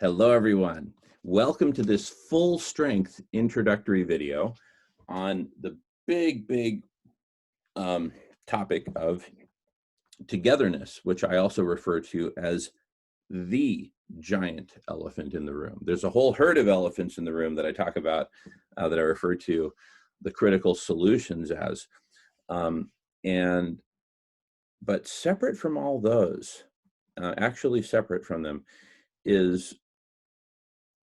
Hello, everyone. Welcome to this full-strength introductory video on the big topic of togetherness, which I also refer to as the giant elephant in the room. There's a whole herd of elephants in the room that I talk about that I refer to the critical solutions as. But separate from all those, actually separate from them, is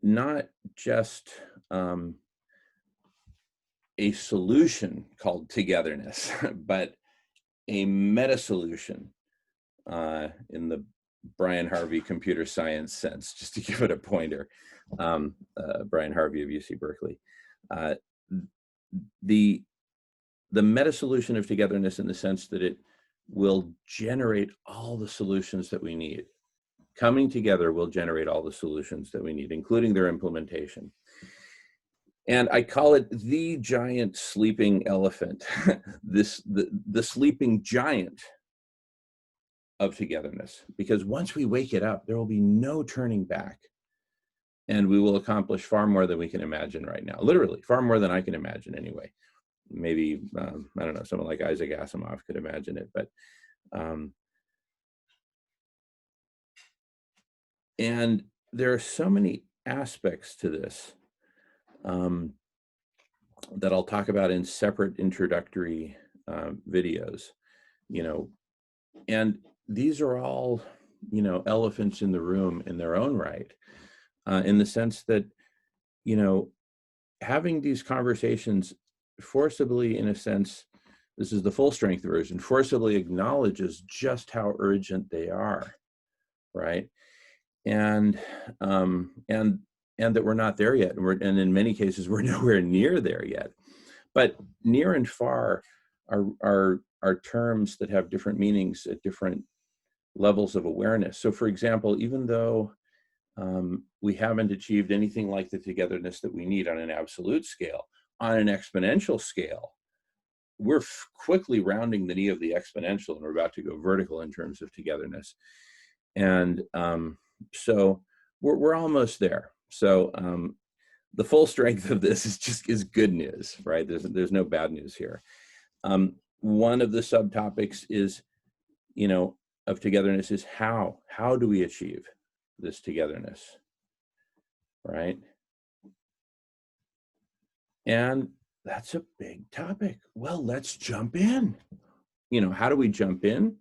not just a solution called togetherness, but a meta solution in the Brian Harvey computer science sense, just to give it a pointer. Brian Harvey of UC Berkeley. The meta solution of togetherness in the sense that it will generate all the solutions that we need. Coming together will generate all the solutions that we need, including their implementation. And I call it the giant sleeping elephant, the sleeping giant of togetherness, because once we wake it up, there will be no turning back. And we will accomplish far more than we can imagine right now, literally far more than I can imagine anyway. Maybe, I don't know, someone like Isaac Asimov could imagine it, but and there are so many aspects to this that I'll talk about in separate introductory videos, and these are all, elephants in the room in their own right, in the sense that, having these conversations forcibly, in a sense, this is the full strength version, forcibly acknowledges just how urgent they are, right? And that we're not there yet, and in many cases we're nowhere near there yet. But near and far are terms that have different meanings at different levels of awareness. So, for example, even though we haven't achieved anything like the togetherness that we need on an absolute scale, on an exponential scale, we're quickly rounding the knee of the exponential, and we're about to go vertical in terms of togetherness. And so we're almost there. So the full strength of this is good news, right? There's no bad news here. One of the subtopics is, of togetherness is how do we achieve this togetherness, right? And that's a big topic. Well, let's jump in. How do we jump in?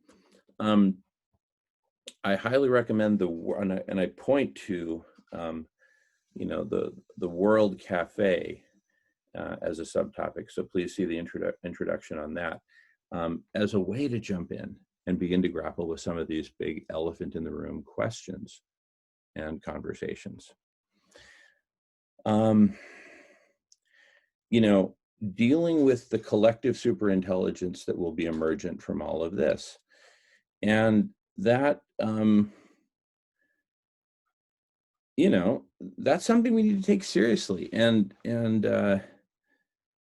I highly recommend and I point to, the World Cafe as a subtopic. So please see the introduction on that as a way to jump in and begin to grapple with some of these big elephant in the room questions and conversations. Dealing with the collective superintelligence that will be emergent from all of this. And that, that's something we need to take seriously. And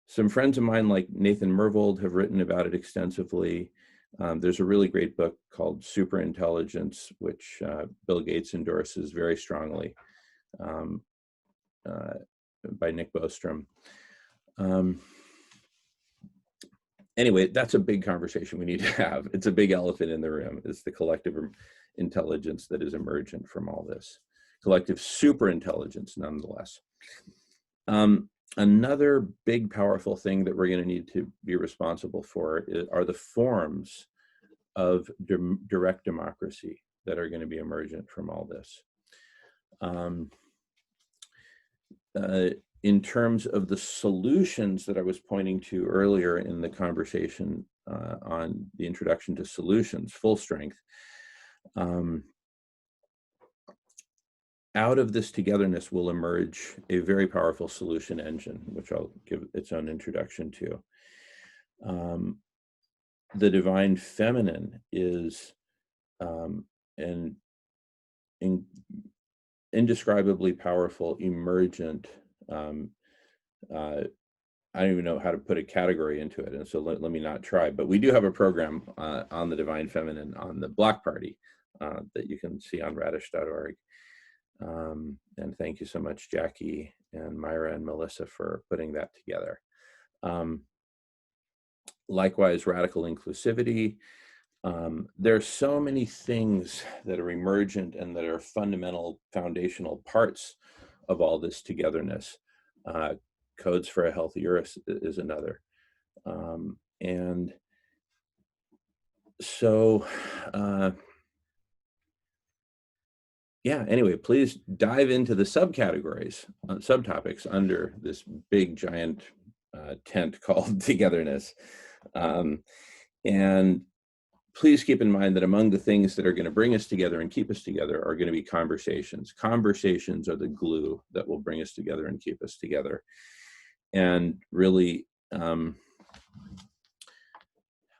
some friends of mine like Nathan Myhrvold have written about it extensively. There's a really great book called Superintelligence, which Bill Gates endorses very strongly, by Nick Bostrom. Anyway, that's a big conversation we need to have. It's a big elephant in the room. It's the collective intelligence that is emergent from all this. Collective superintelligence, nonetheless. Another big, powerful thing that we're going to need to be responsible for are the forms of direct democracy that are going to be emergent from all this. In terms of the solutions that I was pointing to earlier in the conversation on the introduction to solutions, full strength, out of this togetherness will emerge a very powerful solution engine, which I'll give its own introduction to. The divine feminine is an indescribably powerful, emergent, I don't even know how to put a category into it, and so let me not try, but we do have a program on the divine feminine on the Block Party that you can see on radish.org. And thank you so much, Jackie and Myra and Melissa, for putting that together. Likewise, radical inclusivity. There's so many things that are emergent and that are fundamental, foundational parts of all this togetherness. Codes for a Healthy Earth is another. And so, yeah, anyway, please dive into the subcategories, subtopics under this big giant tent called Togetherness. And please keep in mind that among the things that are going to bring us together and keep us together are going to be conversations. Conversations are the glue that will bring us together and keep us together. And really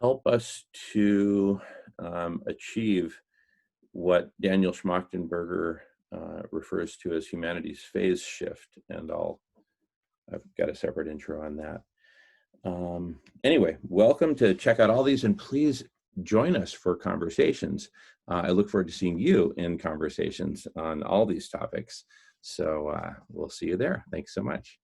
help us to achieve what Daniel Schmachtenberger refers to as humanity's phase shift. And I've got a separate intro on that. Anyway, welcome to check out all these, and please join us for conversations. I look forward to seeing you in conversations on all these topics. So we'll see you there. Thanks so much.